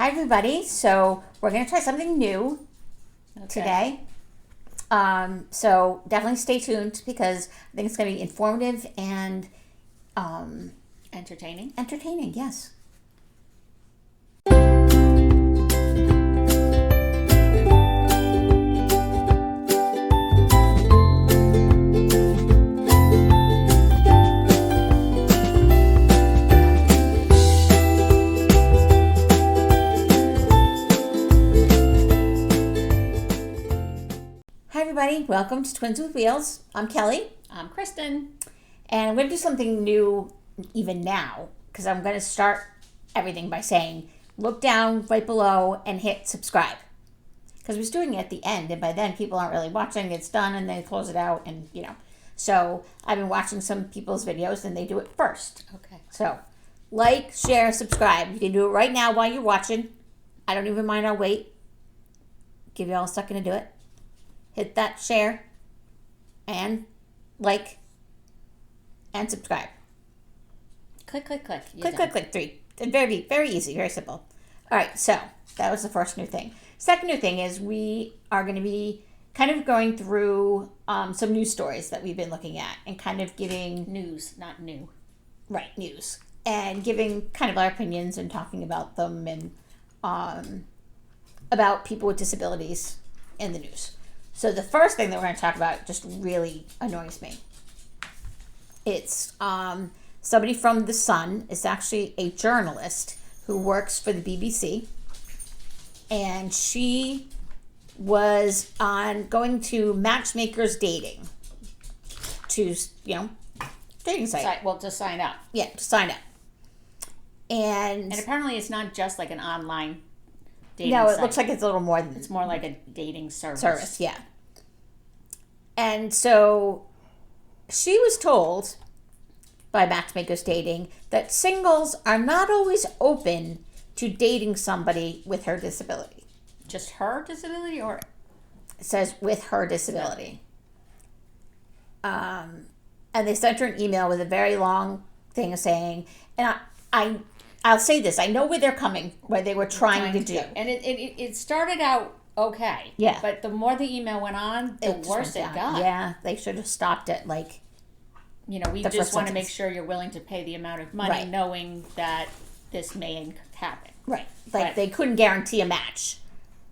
Hi, everybody. So we're going to try something new today. So definitely stay tuned because I think it's going to be informative and Entertaining. entertaining. Yes. Hi, everybody. Welcome to Twins with Wheels. I'm Kelly, I'm Kristen. and I'm going to do something new even now because I'm going to start everything by saying look down right below and hit subscribe. Because we're doing it at the end, and by then people aren't really watching. It's done, and they close it out, and So I've been watching some people's videos, and they do it first. Okay. So like, share, subscribe. You can do it right now while you're watching. I don't even mind. I'll wait. Give you all a second to do it. Hit that share, and like, and subscribe. Click. Click. 3. Very, very easy. Very simple. All right. So that was the first new thing. Second new thing is we are going to be kind of going through some news stories that we've been looking at and kind of giving News, not new. right news and giving kind of our opinions and talking about them and about people with disabilities in the news. So the first thing that we're going to talk about just really annoys me. It's somebody from The Sun. It's actually a journalist who works for the BBC. And she was going to matchmakers dating to, dating site. To sign up. Yeah, to sign up. And apparently it's not just like an online dating no, it site. looks like it's a little more than It's more like a dating service. service, yeah. And so she was told by Matchmakers Dating that singles are not always open to dating somebody with her disability. Just her disability, or It says with her disability. And they sent her an email with a very long thing saying, and I'll say this, I know where they're coming, where they were trying to do. And it started out okay. Yeah. But the more the email went on, the just worse went it down. got. Yeah, they should have stopped it We the just first want to sentence. make sure you're willing to pay the amount of money, Right. knowing that this may happen. right. But- They couldn't guarantee a match.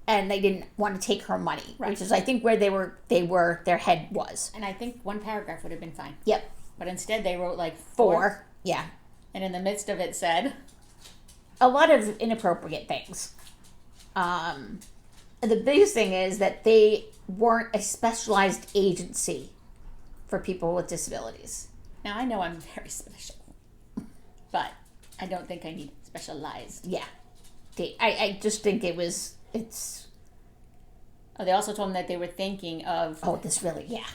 And they didn't want to take her money, Right. which is, I think, where their head was. And I think one paragraph would have been fine. Yep. But instead they wrote like 4. Yeah. And in the midst of it said, A lot of inappropriate things. And the biggest thing is that they weren't a specialized agency for people with disabilities. now I know I'm very special, but I don't think I need specialized. Yeah. I just think it's... Oh, they also told them that they were thinking of, Oh, this really... Yeah.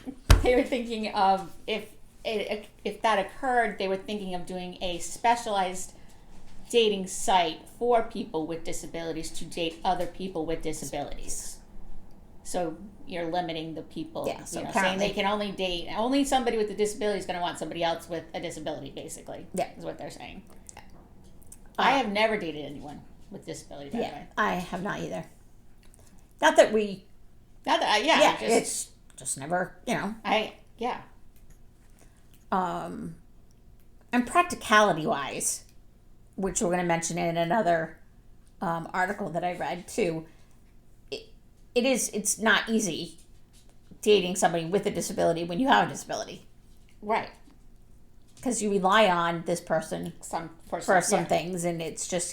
if that occurred, they were thinking of doing a specialized dating site for people with disabilities to date other people with disabilities. So you're limiting the people. Yeah, so saying apparently- they can only date, only somebody with a disability is going to want somebody else with a disability, basically. Yeah. Is what they're saying. I have never dated anyone with disability, by the Yeah. way. I have not either. Not that we... Not that, Yeah, it's just never, yeah. And practicality-wise, which we're going to mention in another article that I read too, it's not easy dating somebody with a disability when you have a disability. Right. Because you rely on this person for some things, and it's just,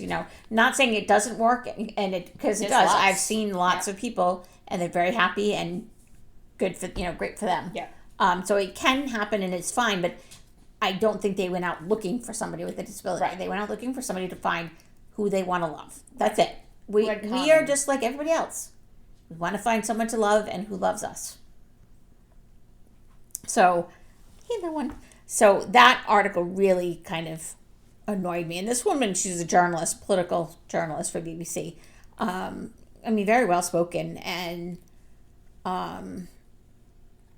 not saying it doesn't work, and because it There's does. lots. I've seen lots of people, and they're very happy and good for, great for them. Yeah. So it can happen, and it's fine, but I don't think they went out looking for somebody with a disability. Right. They went out looking for somebody to find who they want to love. That's it. We Red are common. just like everybody else. We want to find someone to love and who loves us. So, either one. So that article really kind of annoyed me. And this woman, she's a journalist, political journalist for BBC. Very well spoken, and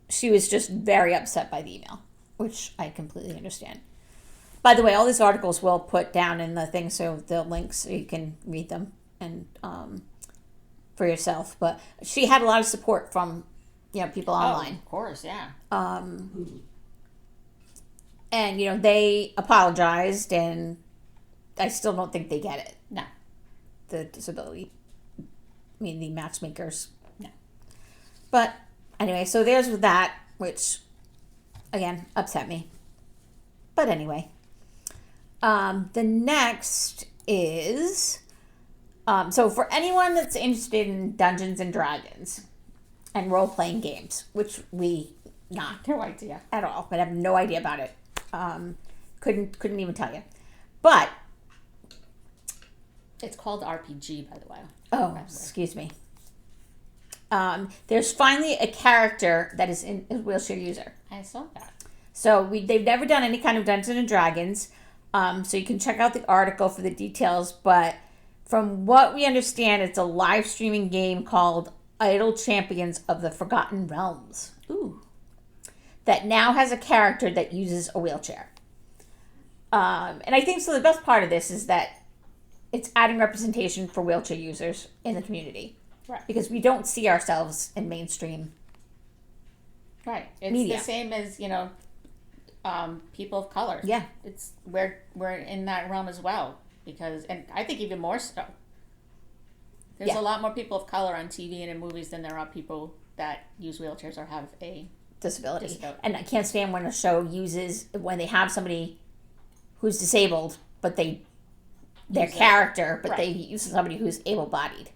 she was just very upset by the email, which I completely understand. By the way, all these articles we'll put down in the thing, so the links so you can read them and for yourself. But she had a lot of support from people online. Of course, yeah. And they apologized, and I still don't think they get it. No. The disability, the matchmakers. No. But anyway, so there's that, which again upset me. But anyway, the next is so for anyone that's interested in Dungeons and Dragons and role-playing games, which we not No idea. at all, but I have no idea about it. Couldn't even tell you. But It's called RPG, by the way. excuse me. There's finally a character that is a wheelchair user. I saw that. So they've never done any kind of Dungeons and Dragons. So you can check out the article for the details. But from what we understand, it's a live streaming game called Idle Champions of the Forgotten Realms. Ooh. That now has a character that uses a wheelchair. And I think so. The best part of this is that it's adding representation for wheelchair users in the community. Right. Because we don't see ourselves in mainstream. Right. It's media. the same as, people of color. Yeah. It's we're in that realm as well. And I think even more so. There's a lot more people of color on TV and in movies than there are people that use wheelchairs or have a disability. And I can't stand when a show when they have somebody who's disabled, but their character, but they use somebody who's able-bodied.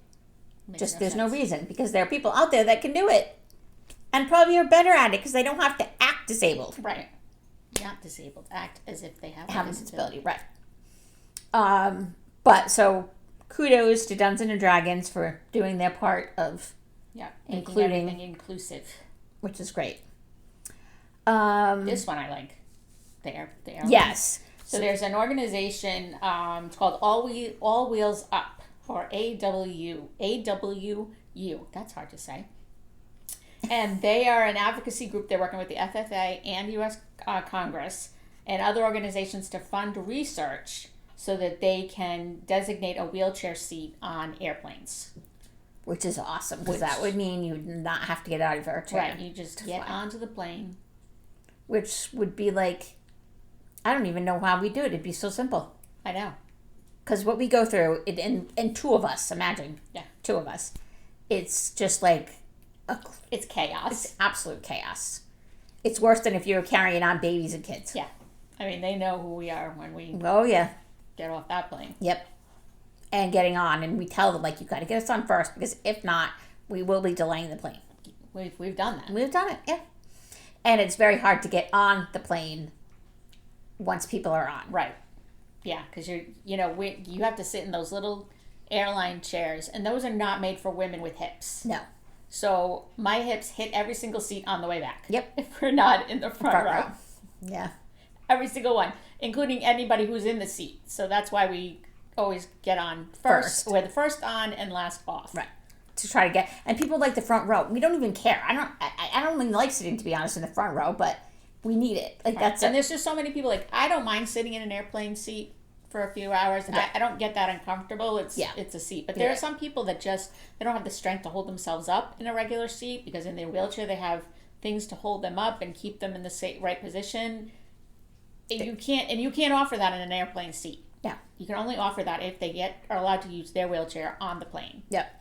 There's no reason, because there are people out there that can do it and probably are better at it because they don't have to act disabled. Right. Not disabled. Act as if they have a disability. Right. But so kudos to Dungeons and Dragons for doing their part of including everything inclusive, which is great. This one I like. There. Yes. So there's an organization. It's called All Wheels Up, or AWU. That's hard to say. And they are an advocacy group. They're working with the FFA and U.S. Congress and other organizations to fund research so that they can designate a wheelchair seat on airplanes. Which is awesome, because that would mean you would not have to get out of your chair. Right, you just get onto the plane. Which would be like, I don't even know how we do it. It'd be so simple. I know. Because what we go through, and two of us, imagine. Yeah. Two of us. It's just like... It's chaos. It's absolute chaos. It's worse than if you were carrying on babies and kids. Yeah. I mean, they know who we are when we get off that plane. Yep. And getting on, and we tell them, you got to get us on first, because if not, we will be delaying the plane. We've done that. We've done it, yeah. And it's very hard to get on the plane once people are on. Right. Yeah, because you have to sit in those little airline chairs, and those are not made for women with hips. No. So my hips hit every single seat on the way back. Yep. If we're not in the front row. Yeah. Every single one, including anybody who's in the seat. So that's why we always get on first. We're the first on and last off. Right. To try to get, and people like the front row. We don't even care. I don't even like sitting, to be honest, in the front row, but we need it. And there's just so many people I don't mind sitting in an airplane seat for a few hours. Right. I don't get that uncomfortable. It's a seat. But there are some people that they don't have the strength to hold themselves up in a regular seat, because in their wheelchair they have things to hold them up and keep them in the right position. And you can't offer that in an airplane seat. Yeah. You can only offer that if they are allowed to use their wheelchair on the plane. Yep.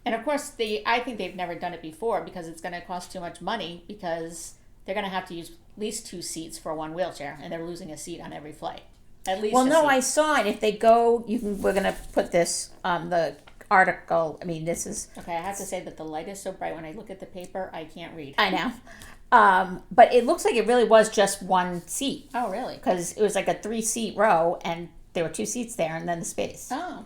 And of course, I think they've never done it before, because it's going to cost too much money, because they're going to have to use at least 2 seats for one wheelchair, and they're losing a seat on every flight. At least. Well, no, I saw it. If they go, we're going to put this the article. I mean, this is okay. I have to say that the light is so bright. When I look at the paper, I can't read. I know. But it looks like it really was just one seat. Oh, really? Because it was like a 3-seat row, and there were 2 seats there, and then the space. Oh.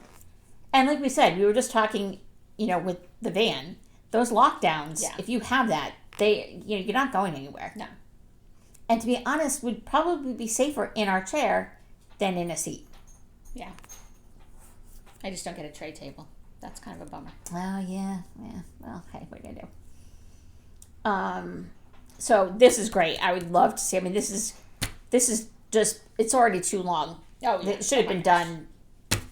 And like we said, we were just talking, with the van. Those lockdowns, if you have that, you're not going anywhere. No. And to be honest, we'd probably be safer in our chair than in a seat. Yeah. I just don't get a tray table. That's kind of a bummer. Oh, yeah. Well, hey, what are you going to do? So this is great. I would love to see. I mean, this is just, it's already too long. Oh, yeah. It should have been done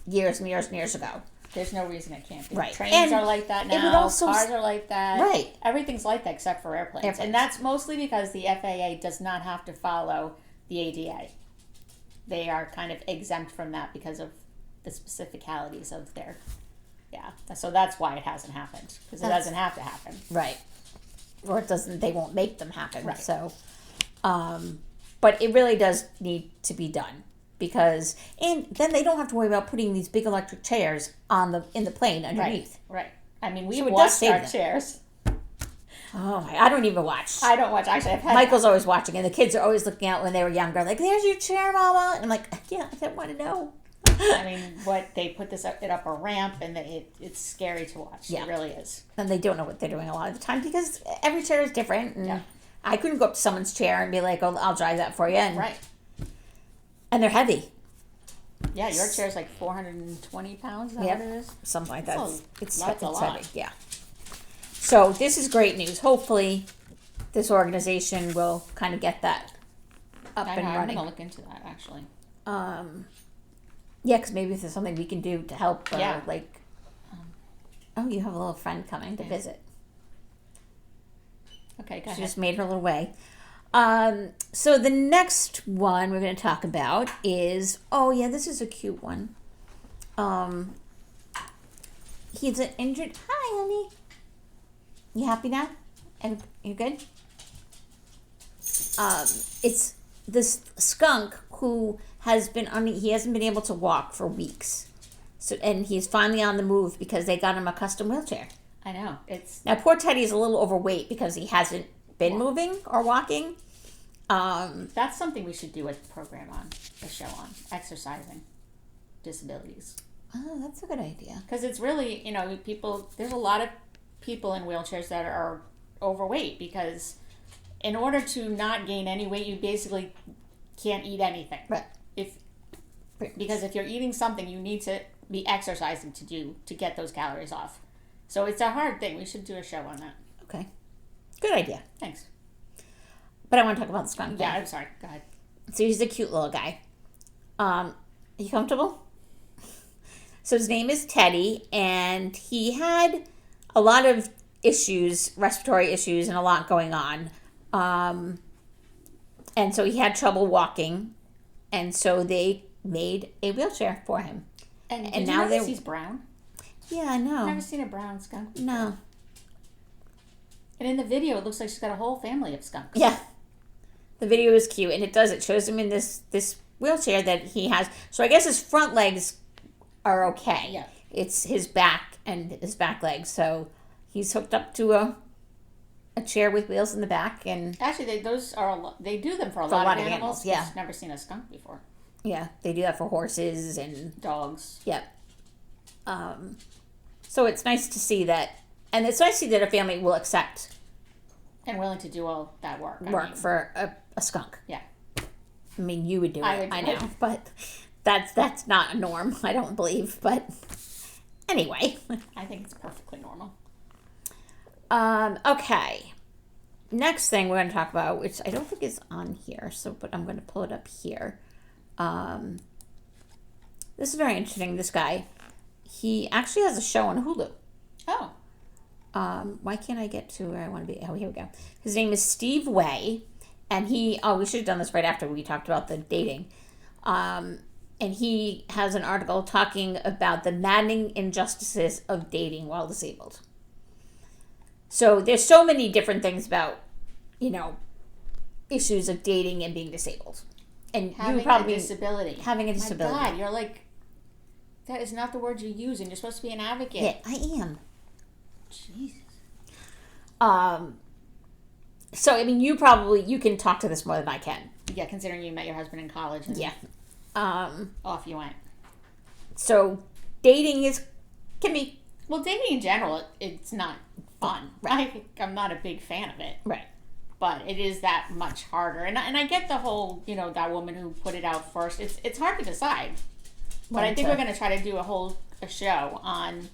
years and years and years ago. There's no reason it can't be. Right. Trains And are like that now. it would also Cars are like that. Right. Everything's like that except for airplanes. And that's mostly because the FAA does not have to follow the ADA. They are kind of exempt from that because of the specificalities of their, so that's why it hasn't happened, because it doesn't have to happen. Right. Or it doesn't, they won't make them happen. Right. So, but it really does need to be done, because, and then they don't have to worry about putting these big electric chairs in the plane underneath. Right. I mean, we So it does watched save our them. chairs. Oh my, I don't even watch. I don't watch, actually. I've had Michael's always watching, and the kids are always looking out when they were younger, like, there's your chair, Mama. And I'm like, yeah, I don't want to know. I mean, they put it up a ramp, and it's scary to watch. Yeah. It really is. And they don't know what they're doing a lot of the time, because every chair is different. And Yeah. I couldn't go up to someone's chair and be like, oh, I'll drive that for you. And, Right. And they're heavy. Yeah, your chair's like 420 pounds, is that Yep. what it is? Something like that. That's a It's lot. heavy. Yeah. So this is great news. Hopefully, this organization will kind of get that up and I'm running. going to look into that, actually. Yeah, because maybe if there's something we can do to help. Yeah. Oh, you have a little friend coming to visit. Okay, go She ahead. just made her little way. So the next one we're going to talk about is, this is a cute one. He's an injured. Hi, honey. You happy now? And you good? It's this skunk who has been he hasn't been able to walk for weeks. So, and he's finally on the move because they got him a custom wheelchair. I know. Now, poor Teddy's a little overweight because he hasn't been moving or walking. That's something we should do a program on, a show on, exercising disabilities. Oh, that's a good idea. Because it's really, there's a lot of people in wheelchairs that are overweight, because in order to not gain any weight, you basically can't eat anything. Right. Because if you're eating something, you need to be exercising to get those calories off. So it's a hard thing. We should do a show on that. Okay. Good idea. Thanks. But I want to talk about the skunk. Yeah, I'm sorry. Go ahead. So he's a cute little guy. Are you comfortable? So his name is Teddy, and he had a lot of issues, respiratory issues, and a lot going on. And so he had trouble walking, and so they made a wheelchair for him. And And did now you they- notice he's brown? Yeah, I know. I've never seen a brown skunk. No. And in the video, it looks like she's got a whole family of skunks. Yeah. The video is cute, and it shows him in this wheelchair that he has. So I guess his front legs are okay. Yeah. It's his back and his back legs. So he's hooked up to a chair with wheels in the back, and Actually, they do them for a lot of animals. yeah. I've never seen a skunk before. yeah, they do that for horses and Dogs. yeah. So it's nice to see that, and it's nice to see that a family will accept And willing to do all that work. I mean, for a skunk. Yeah. I mean, you would do it. I would do I know, it. but that's not a norm. I don't believe. But anyway, I think it's perfectly normal. okay. Next thing we're going to talk about, which I don't think is on here, but I'm going to pull it up here. This is very interesting. This guy, he actually has a show on Hulu. Oh. Why can't I get to where I want to be? Oh, here we go. His name is Steve Way, and we should have done this right after we talked about the dating. And he has an article talking about the maddening injustices of dating while disabled. So there's so many different things about, issues of dating and being disabled. And Having you probably a disability. having a disability. My God, you're like, that is not the word you use, and you're supposed to be an advocate. Yeah, I am. Jesus. So I mean, you can talk to this more than I can. Yeah, considering you met your husband in college. And Yeah. Off you went. So dating can be Well, dating in general, it's not fun. Right. I'm not a big fan of it. right. But it is that much harder. And I get the whole, that woman who put it out first. It's hard to decide. But I think we're going to try to do a show on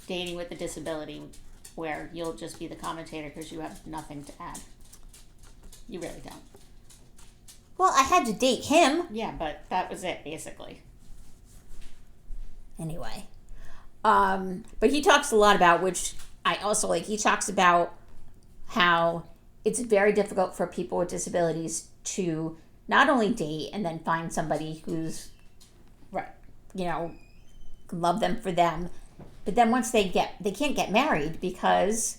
dating with a disability where you'll just be the commentator because you have nothing to add. You really don't. Well, I had to date him Yeah, but that was it, basically. anyway. But he talks a lot about, which I also like, he talks about how it's very difficult for people with disabilities to not only date and then find somebody who's, Right. love them for them, but then once they can't get married because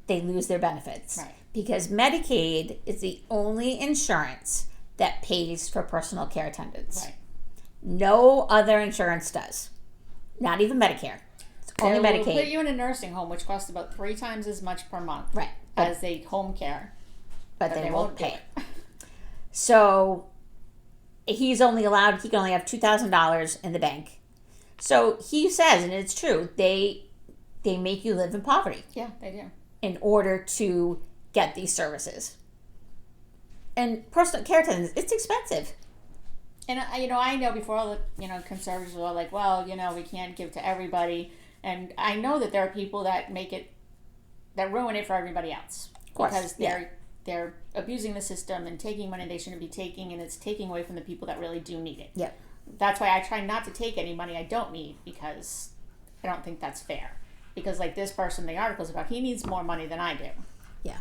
they lose their benefits. Right. Because Medicaid is the only insurance that pays for personal care attendants. Right. No other insurance does. Not even Medicare. It's only They will Medicaid. put you in a nursing home, which costs about 3 times as much per month Right. as a home care. But they won't do pay. it. So he can only have $2,000 in the bank. So he says, and it's true, they make you live in poverty Yeah, they do. in order to get these services. And personal care attendants, it's expensive. And I know before all the conservatives were all like, well, we can't give to everybody, and I know that there are people that ruin it for everybody else, Of course, because they're abusing the system and taking money they shouldn't be taking, and it's taking away from the people that really do need it. Yep. That's why I try not to take any money I don't need, because I don't think that's fair. Because like this person the article's about, he needs more money than I do. Yeah.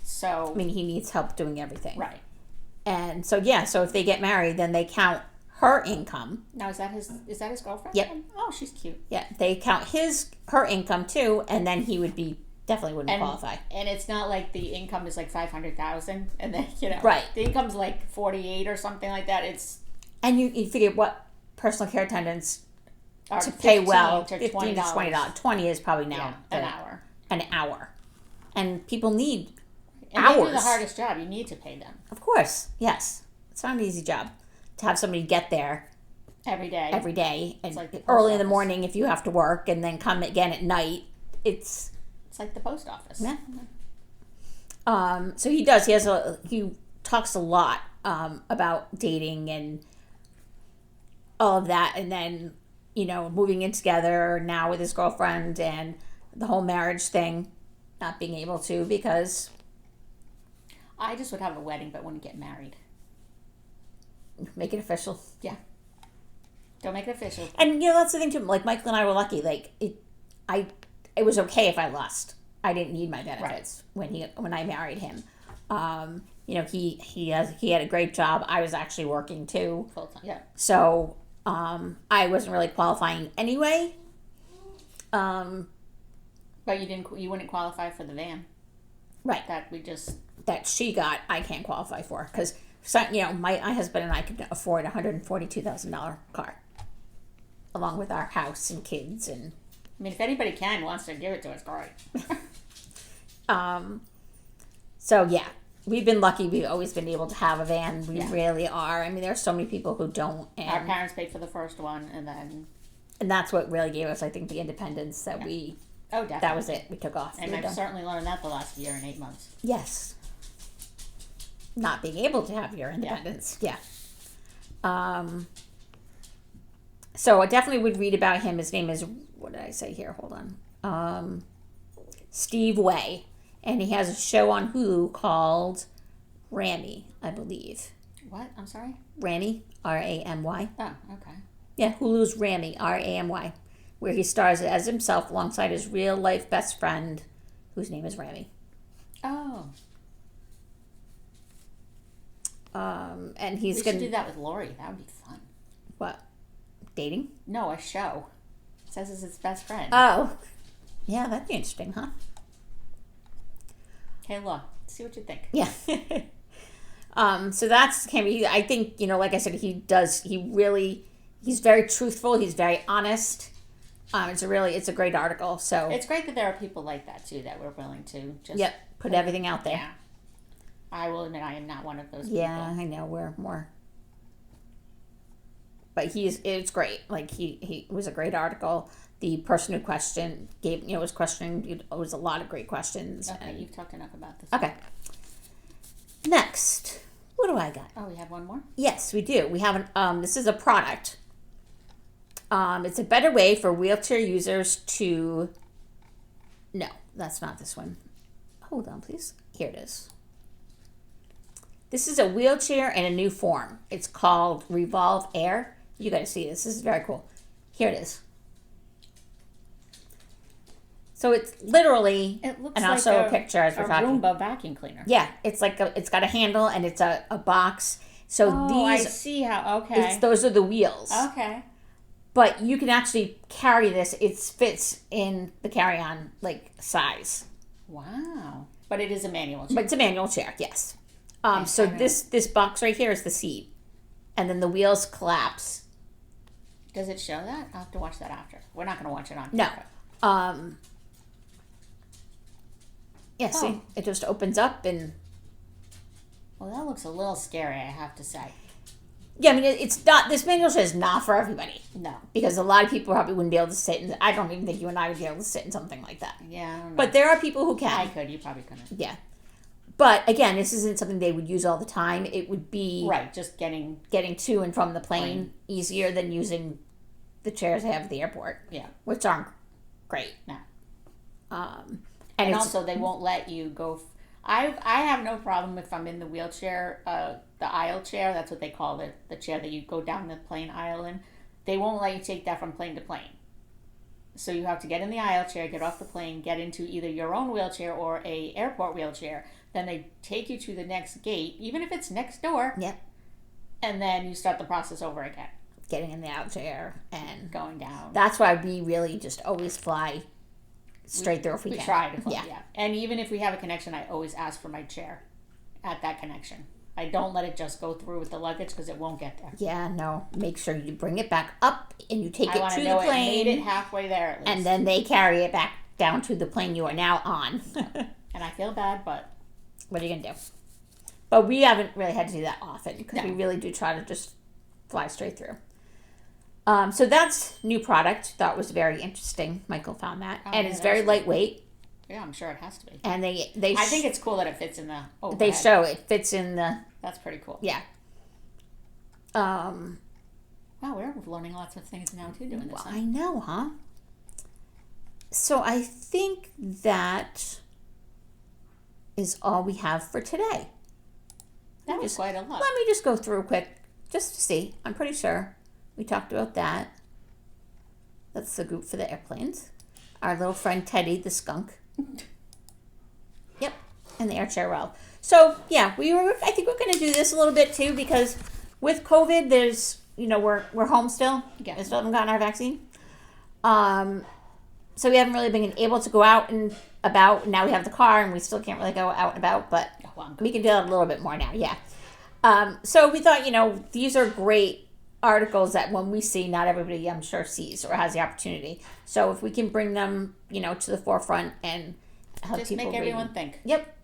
So I mean, he needs help doing everything. right. And so, so if they get married, then they count her income. Now is that his girlfriend? Yep. Oh, she's cute. Yeah, they count her income too, and then he would definitely wouldn't qualify. And it's not like the income is like 500,000, and then Right. the income's like 48 or something like that. It's And you figure what personal care attendants are to pay 15 well, to $15 to $20. 20 is probably now an hour. An hour, and people need And they do the hours. hardest job. You need to pay them Of course, yes, it's not an easy job to have somebody get there every day. and like the post early in the office. morning if you have to work, and then come again at night. It's like the post office. Yeah. So he does. He talks a lot about dating and all of that, and then moving in together now with his girlfriend and the whole marriage thing, not being able to because I just would have a wedding, but wouldn't get married. make it official. Yeah. Don't make it official. And that's the thing too. Like Michael and I were lucky. Like it was okay if I lost. I didn't need my benefits when I married him. He had a great job. I was actually working too. Full time. Yeah. So I wasn't really qualifying anyway. But you wouldn't qualify for the van. Right. That she got, I can't qualify for because my husband and I could afford $142,000 car, along with our house and kids and. I mean, if anybody wants to give it to us, great. So yeah, we've been lucky. We've always been able to have a van. We really are. I mean, there's so many people who don't. And Our parents paid for the first one, and that's what really gave us, I think, the independence that we. Oh, definitely. That was it. We took off. And I've certainly learned that the last year and 8 months. Yes. Not being able to have your independence. Yeah. So I definitely would read about him. His name is, what did I say here? Hold on. Steve Way. And he has a show on Hulu called Ramy, I believe. What? I'm sorry? Ramy, Ramy. Oh, okay. Yeah, Hulu's Ramy, Ramy, where he stars as himself alongside his real-life best friend, whose name is Ramy. Oh. And he's We going should do that with Lori. That would be fun. What? Dating? No, a show. It says it's his best friend. Oh. Yeah, that'd be interesting, huh? Okay, look. See what you think. Yeah. So that's Cameron. I think, like I said, he's very truthful. He's very honest. It's a great article. So It's great that there are people like that, too, that we're willing to just... put everything out there. Yeah. I will admit I am not one of those people. Yeah, I know. We're more... But it's great. Like, he was a great article. The person who was questioning, it was a lot of great questions. Okay, you've talked enough about this. Okay. Next, what do I got? Oh, we have one more? Yes, we do. We have this is a product. It's a better way for wheelchair users to... No, that's not this one. Hold on, please. Here it is. This is a wheelchair in a new form. It's called Revolve Air. You got to see this. This is very cool. Here it is. So it's literally, It looks and I'll like show a picture as we're a talking. Roomba vacuum cleaner. Yeah, it's like it's got a handle and it's a box. So Oh, I these, see how. Okay. those are the wheels. Okay. But you can actually carry this. It fits in the carry-on like size. Wow. But it is a manual chair. But it's a manual chair, yes. So I know. this box right here is the seat, and then the wheels collapse. Does it show that? I'll have to watch that after. We're not going to watch it on No. camera. Yeah, see, it just opens up and. Well, that looks a little scary, I have to say. Yeah, I mean, it's not. This manual chair is not for everybody. No. Because a lot of people probably wouldn't be able to sit in. I don't even think you and I would be able to sit in something like that. Yeah, I don't know. But there are people who I can. could. You probably couldn't. Yeah. But again, this isn't something they would use all the time. It would be Right, just getting to and from the plane easier than using the chairs they have at the airport. Yeah. Which aren't great. No. And it's, also, they won't let you go. I have no problem if I'm in the wheelchair, the aisle chair. That's what they call it, the chair that you go down the plane aisle in. They won't let you take that from plane to plane. So you have to get in the aisle chair, get off the plane, get into either your own wheelchair or a airport wheelchair. Then they take you to the next gate, even if it's next door. Yep. And then you start the process over again. Getting in the out chair and going down. That's why we really just always fly straight through if we can. We try to fly, yeah. And even if we have a connection, I always ask for my chair at that connection. I don't let it just go through with the luggage because it won't get there. Yeah, no. Make sure you bring it back up and you take I it want to to the know plane. it made it halfway there at least. And then they carry it back down to the plane you are now on. And I feel bad, but what are you going to do? But we haven't really had to do that often because No. we really do try to just fly straight through. So that's new product. Thought was very interesting. Michael found that. And yeah, it's very that's lightweight. yeah, I'm sure it has to be. And I think it's cool that it fits in the overhead. they show it fits in the, That's pretty cool. yeah. Wow, we're learning lots of things now too doing this. Well, Huh? I know, huh? So I think that is all we have for today. That was quite a lot. Let me just go through quick, just to see. I'm pretty sure we talked about that. That's the group for the airplanes. Our little friend Teddy, the skunk. Yep, and the air chair row. So yeah, I think we're going to do this a little bit too because with COVID, there's we're home still. Yeah. We still haven't gotten our vaccine. So we haven't really been able to go out and about. Now we have the car, and we still can't really go out and about, but we can do that a little bit more now. Yeah. So we thought, these are great articles that when we see, not everybody, I'm sure, sees or has the opportunity. So if we can bring them, to the forefront and help Just people make read. everyone think. Yep.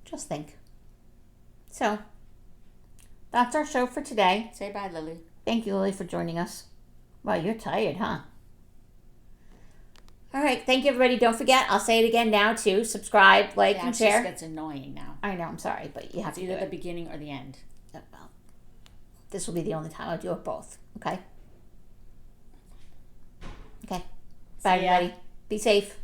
Just think. So that's our show for today. Say bye, Lily. Thank you, Lily, for joining us. Wow, you're tired, huh? All right. Thank you, everybody. Don't forget, I'll say it again now, too. Subscribe, like, and It share. just gets annoying now. I know, I'm sorry, but you have It's to do either the it. beginning or the end. Well, this will be the only time I'll do it both. Okay? Okay. Bye, See ya. everybody. Be safe.